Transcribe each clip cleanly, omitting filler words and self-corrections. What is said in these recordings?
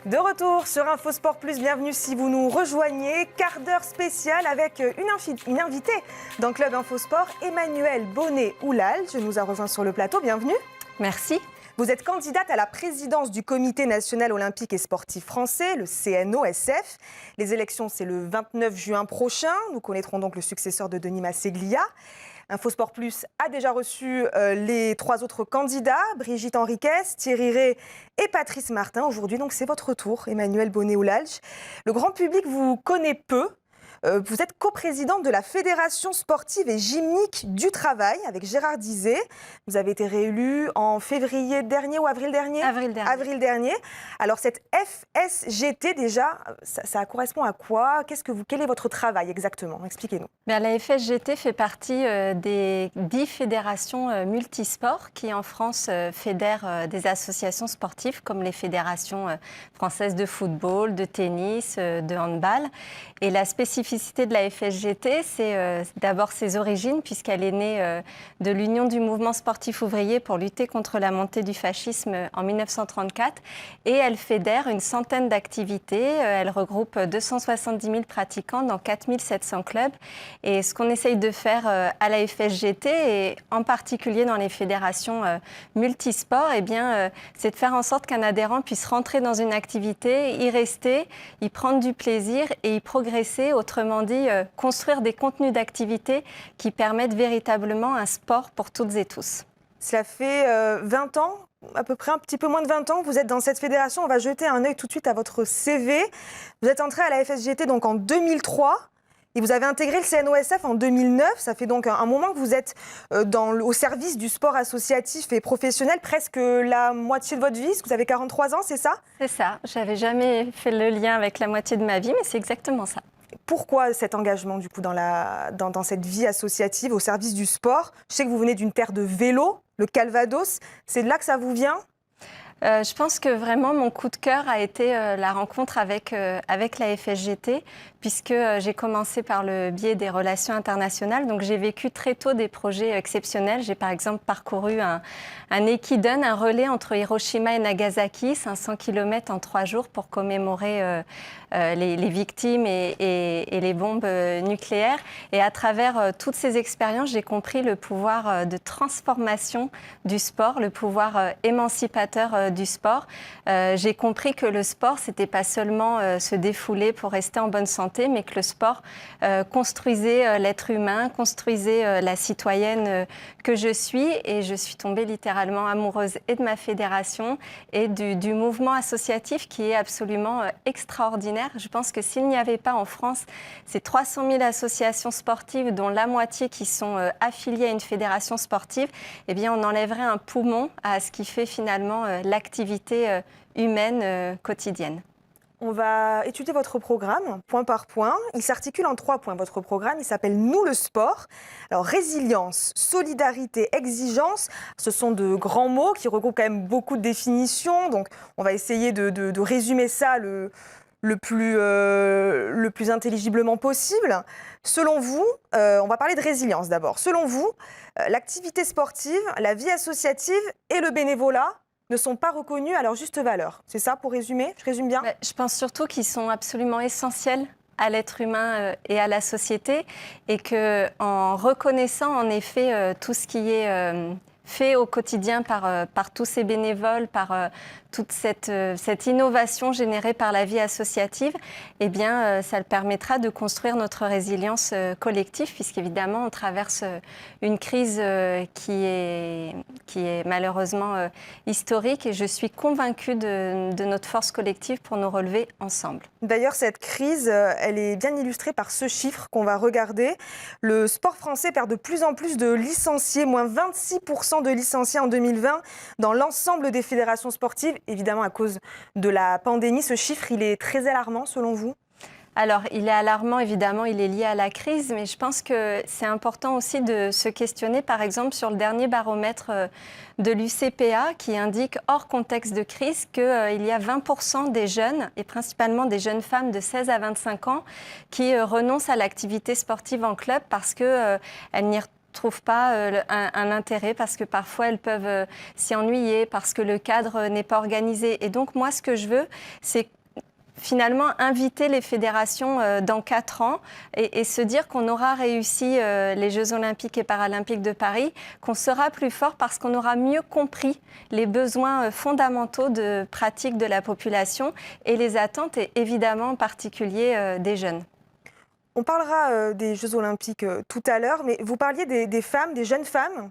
De retour sur InfoSport Plus, bienvenue si vous nous rejoignez. Quart d'heure spécial avec une invitée dans Club InfoSport, Emmanuelle Bonnet-Oulalge nous a rejoint sur le plateau, bienvenue. Merci. Vous êtes candidate à la présidence du Comité national olympique et sportif français, le CNOSF. Les élections, c'est le 29 juin prochain. Nous connaîtrons donc le successeur de Denis Masseglia. InfoSport Plus a déjà reçu les 3 autres candidats, Brigitte Henriquez, Thierry Rey et Patrice Martin. Aujourd'hui, donc, c'est votre tour, Emmanuelle Bonnet-Oulalge. Le grand public vous connaît peu. Vous êtes coprésidente de la Fédération sportive et gymnique du travail avec Gérard Dizet. Vous avez été réélue en février dernier ou avril dernier ? Avril dernier. Alors cette FSGT déjà, ça correspond à quoi ? Quel est votre travail exactement ? Expliquez-nous. La FSGT fait partie des 10 fédérations multisports qui en France fédèrent des associations sportives comme les fédérations françaises de football, de tennis, de handball. Et la spécificité de la FSGT, c'est d'abord ses origines, puisqu'elle est née de l'Union du mouvement sportif ouvrier pour lutter contre la montée du fascisme en 1934. Et elle fédère une centaine d'activités. Elle regroupe 270 000 pratiquants dans 4 700 clubs. Et ce qu'on essaye de faire à la FSGT, et en particulier dans les fédérations multisports, c'est de faire en sorte qu'un adhérent puisse rentrer dans une activité, y rester, y prendre du plaisir et y progresser. Autrement dit, construire des contenus d'activité qui permettent véritablement un sport pour toutes et tous. Cela fait 20 ans, à peu près un petit peu moins de 20 ans, vous êtes dans cette fédération. On va jeter un œil tout de suite à votre CV. Vous êtes entré à la FSGT donc en 2003 et vous avez intégré le CNOSF en 2009. Ça fait donc un moment que vous êtes au service du sport associatif et professionnel, presque la moitié de votre vie. Vous avez 43 ans, c'est ça ? C'est ça. Je n'avais jamais fait le lien avec la moitié de ma vie, mais c'est exactement ça. Pourquoi cet engagement du coup dans cette vie associative au service du sport ? Je sais que vous venez d'une terre de vélo, le Calvados. C'est de là que ça vous vient ? Je pense que vraiment mon coup de cœur a été la rencontre avec la FSGT, puisque j'ai commencé par le biais des relations internationales. Donc j'ai vécu très tôt des projets exceptionnels. J'ai par exemple parcouru un Ekiden, un relais entre Hiroshima et Nagasaki, 500 km en 3 jours pour commémorer les victimes et les bombes nucléaires. Et à travers toutes ces expériences, j'ai compris le pouvoir de transformation du sport, le pouvoir émancipateur du sport. J'ai compris que le sport, c'était pas seulement se défouler pour rester en bonne santé, mais que le sport construisait l'être humain, construisait la citoyenne que je suis. Et je suis tombée littéralement amoureuse et de ma fédération et du mouvement associatif qui est absolument extraordinaire. Je pense que s'il n'y avait pas en France ces 300 000 associations sportives, dont la moitié qui sont affiliées à une fédération sportive, eh bien on enlèverait un poumon à ce qui fait finalement l'activité humaine quotidienne. On va étudier votre programme, point par point. Il s'articule en 3 points, votre programme. Il s'appelle « Nous, le sport ». Alors, résilience, solidarité, exigence, ce sont de grands mots qui regroupent quand même beaucoup de définitions. Donc, on va essayer de résumer ça le plus intelligiblement possible. Selon vous, on va parler de résilience d'abord. Selon vous, l'activité sportive, la vie associative et le bénévolat ne sont pas reconnus à leur juste valeur. C'est ça pour résumer ? Je résume bien ? Je pense surtout qu'ils sont absolument essentiels à l'être humain et à la société, et qu'en reconnaissant en effet tout ce qui est fait au quotidien par tous ces bénévoles, par toute cette innovation générée par la vie associative, eh bien, ça permettra de construire notre résilience collective, puisqu'évidemment, on traverse une crise qui est malheureusement historique, et je suis convaincue de notre force collective pour nous relever ensemble. D'ailleurs, cette crise, elle est bien illustrée par ce chiffre qu'on va regarder. Le sport français perd de plus en plus de licenciés, moins 26% de licenciés en 2020 dans l'ensemble des fédérations sportives. Évidemment, à cause de la pandémie, ce chiffre, il est très alarmant selon vous ? Alors, il est alarmant, évidemment, il est lié à la crise, mais je pense que c'est important aussi de se questionner, par exemple, sur le dernier baromètre de l'UCPA qui indique, hors contexte de crise, qu'il y a 20% des jeunes, et principalement des jeunes femmes de 16 à 25 ans, qui renoncent à l'activité sportive en club parce qu'elles n'y trouvent pas un intérêt parce que parfois elles peuvent s'y ennuyer, parce que le cadre n'est pas organisé. Et donc moi, ce que je veux, c'est finalement inviter les fédérations dans 4 ans et se dire qu'on aura réussi les Jeux Olympiques et Paralympiques de Paris, qu'on sera plus fort parce qu'on aura mieux compris les besoins fondamentaux de pratique de la population et les attentes, et évidemment en particulier des jeunes. On parlera des Jeux Olympiques tout à l'heure, mais vous parliez des femmes, des jeunes femmes.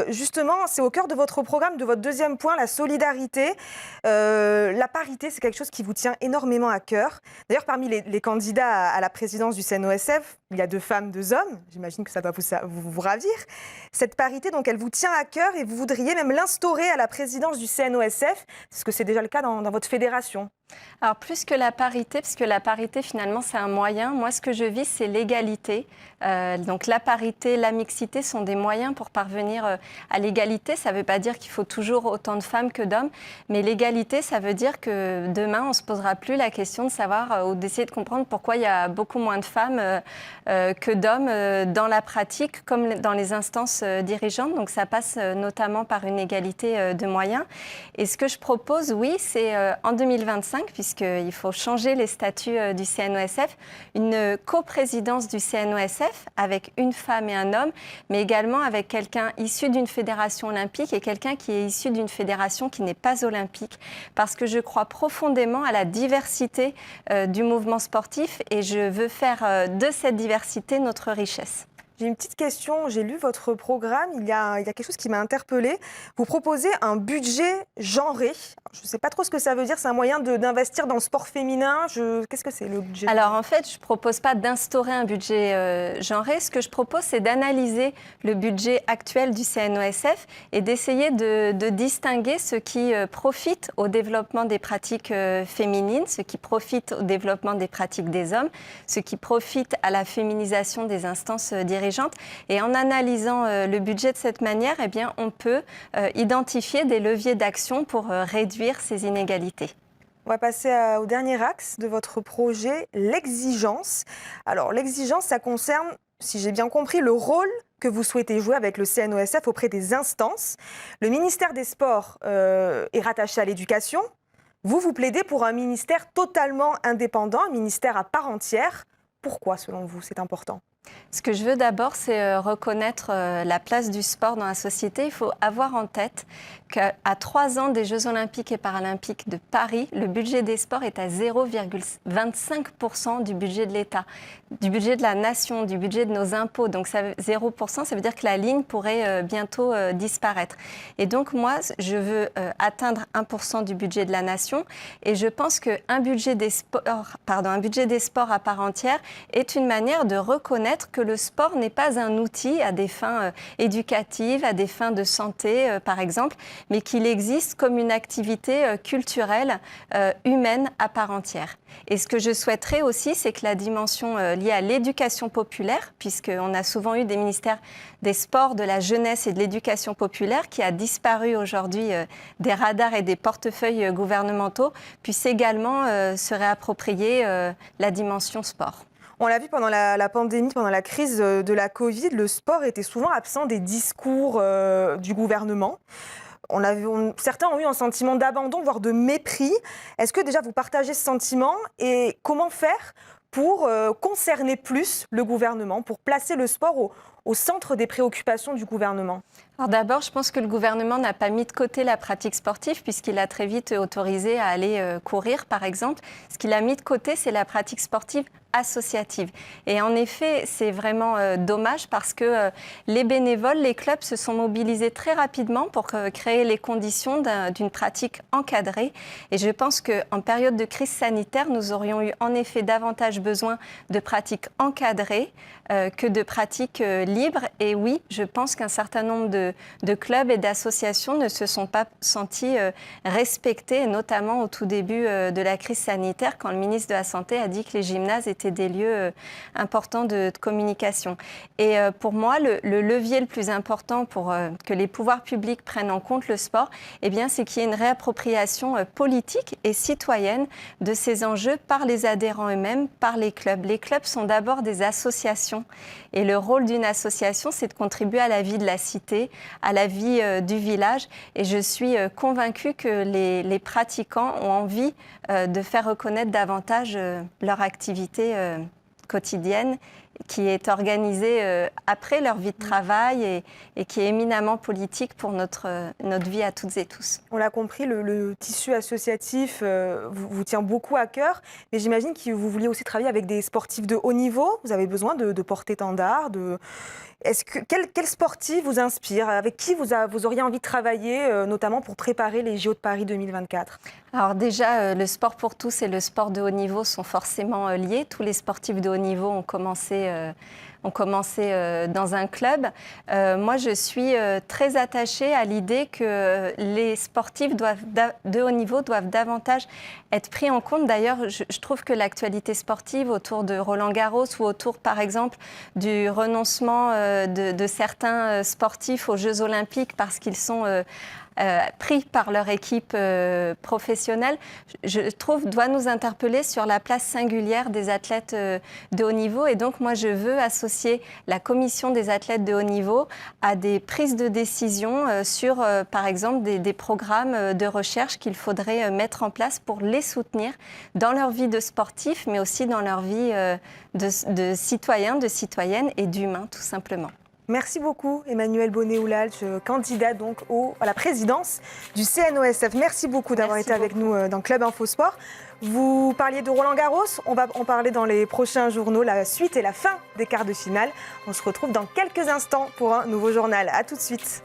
Justement, c'est au cœur de votre programme, de votre deuxième point, la solidarité. La parité, c'est quelque chose qui vous tient énormément à cœur. D'ailleurs, parmi les candidats à la présidence du CNOSF, il y a 2 femmes, 2 hommes. J'imagine que ça doit vous ravir. Cette parité, donc, elle vous tient à cœur et vous voudriez même l'instaurer à la présidence du CNOSF, parce que c'est déjà le cas dans votre fédération. Alors plus que la parité, parce que la parité finalement c'est un moyen, moi ce que je vis c'est l'égalité. Donc la parité, la mixité sont des moyens pour parvenir à l'égalité. Ça ne veut pas dire qu'il faut toujours autant de femmes que d'hommes, mais l'égalité ça veut dire que demain on ne se posera plus la question de savoir ou d'essayer de comprendre pourquoi il y a beaucoup moins de femmes que d'hommes dans la pratique comme dans les instances dirigeantes. Donc ça passe notamment par une égalité de moyens. Et ce que je propose, oui, c'est en 2025, puisqu'il faut changer les statuts du CNOSF, une coprésidence du CNOSF avec une femme et un homme, mais également avec quelqu'un issu d'une fédération olympique et quelqu'un qui est issu d'une fédération qui n'est pas olympique. Parce que je crois profondément à la diversité du mouvement sportif et je veux faire de cette diversité notre richesse. J'ai une petite question, j'ai lu votre programme, il y a quelque chose qui m'a interpellée. Vous proposez un budget genré. Je ne sais pas trop ce que ça veut dire, c'est un moyen d'investir dans le sport féminin. Qu'est-ce que c'est le budget? Alors en fait, je ne propose pas d'instaurer un budget genré. Ce que je propose, c'est d'analyser le budget actuel du CNOSF et d'essayer de distinguer ce qui profite au développement des pratiques féminines, ce qui profite au développement des pratiques des hommes, ce qui profite à la féminisation des instances dirigeantes. Et en analysant le budget de cette manière, eh bien, on peut identifier des leviers d'action pour réduire ces inégalités. On va passer au dernier axe de votre projet, l'exigence. Alors l'exigence, ça concerne, si j'ai bien compris, le rôle que vous souhaitez jouer avec le CNOSF auprès des instances. Le ministère des Sports est rattaché à l'éducation. Vous plaidez pour un ministère totalement indépendant, un ministère à part entière. Pourquoi, selon vous, c'est important ? Ce que je veux d'abord, c'est reconnaître la place du sport dans la société. Il faut avoir en tête qu'à 3 ans des Jeux Olympiques et Paralympiques de Paris, le budget des sports est à 0,25% du budget de l'État, du budget de la nation, du budget de nos impôts. Donc 0%, ça veut dire que la ligne pourrait bientôt disparaître. Et donc moi, je veux atteindre 1% du budget de la nation. Et je pense qu'un budget des sports à part entière est une manière de reconnaître que le sport n'est pas un outil à des fins éducatives, à des fins de santé, par exemple, mais qu'il existe comme une activité culturelle, humaine à part entière. Et ce que je souhaiterais aussi, c'est que la dimension liée à l'éducation populaire, puisqu'on a souvent eu des ministères des sports, de la jeunesse et de l'éducation populaire, qui a disparu aujourd'hui des radars et des portefeuilles gouvernementaux, puisse également se réapproprier la dimension sport. On l'a vu pendant la pandémie, pendant la crise de la Covid, le sport était souvent absent des discours du gouvernement. Certains ont eu un sentiment d'abandon, voire de mépris. Est-ce que déjà vous partagez ce sentiment et comment faire pour concerner plus le gouvernement, pour placer le sport au centre des préoccupations du gouvernement ? Alors d'abord, je pense que le gouvernement n'a pas mis de côté la pratique sportive puisqu'il a très vite autorisé à aller courir, par exemple. Ce qu'il a mis de côté, c'est la pratique sportive associative. Et en effet, c'est vraiment dommage parce que les bénévoles, les clubs se sont mobilisés très rapidement pour créer les conditions d'une pratique encadrée. Et je pense qu'en période de crise sanitaire, nous aurions eu en effet davantage besoin de pratiques encadrées que de pratiques libres. Et oui, je pense qu'un certain nombre de clubs et d'associations ne se sont pas sentis respectés, notamment au tout début de la crise sanitaire, quand le ministre de la Santé a dit que les gymnases étaient des lieux importants de communication. Et pour moi, le levier le plus important pour que les pouvoirs publics prennent en compte le sport, eh bien, c'est qu'il y ait une réappropriation politique et citoyenne de ces enjeux par les adhérents eux-mêmes, par les clubs. Les clubs sont d'abord des associations et le rôle d'une association, association, c'est de contribuer à la vie de la cité, à la vie du village. Et je suis convaincue que les pratiquants ont envie de faire reconnaître davantage leur activité quotidienne, qui est organisée après leur vie de travail et qui est éminemment politique pour notre vie à toutes et tous. On l'a compris, le tissu associatif vous tient beaucoup à cœur, mais j'imagine que vous vouliez aussi travailler avec des sportifs de haut niveau. Vous avez besoin de porte-étendard. Quel sportif vous inspire? Avec qui vous auriez envie de travailler, notamment pour préparer les JO de Paris 2024? Alors déjà, le sport pour tous et le sport de haut niveau sont forcément liés. Tous les sportifs de haut niveau ont commencé dans un club. Moi, je suis très attachée à l'idée que les sportifs de haut niveau doivent davantage être pris en compte. D'ailleurs, je trouve que l'actualité sportive autour de Roland-Garros ou autour, par exemple, du renoncement de certains sportifs aux Jeux Olympiques parce qu'ils sont pris par leur équipe professionnelle, je trouve, doit nous interpeller sur la place singulière des athlètes de haut niveau. Et donc, moi, je veux associer la commission des athlètes de haut niveau à des prises de décision sur, par exemple, des programmes de recherche qu'il faudrait mettre en place pour les soutenir dans leur vie de sportif, mais aussi dans leur vie de citoyens, de citoyennes et d'humains, tout simplement. Merci beaucoup, Emmanuelle Bonnet-Oulalch, candidat donc à la présidence du CNOSF. Merci beaucoup d'avoir été avec nous dans Club Info Sport. Vous parliez de Roland-Garros, on va en parler dans les prochains journaux, la suite et la fin des quarts de finale. On se retrouve dans quelques instants pour un nouveau journal. À tout de suite.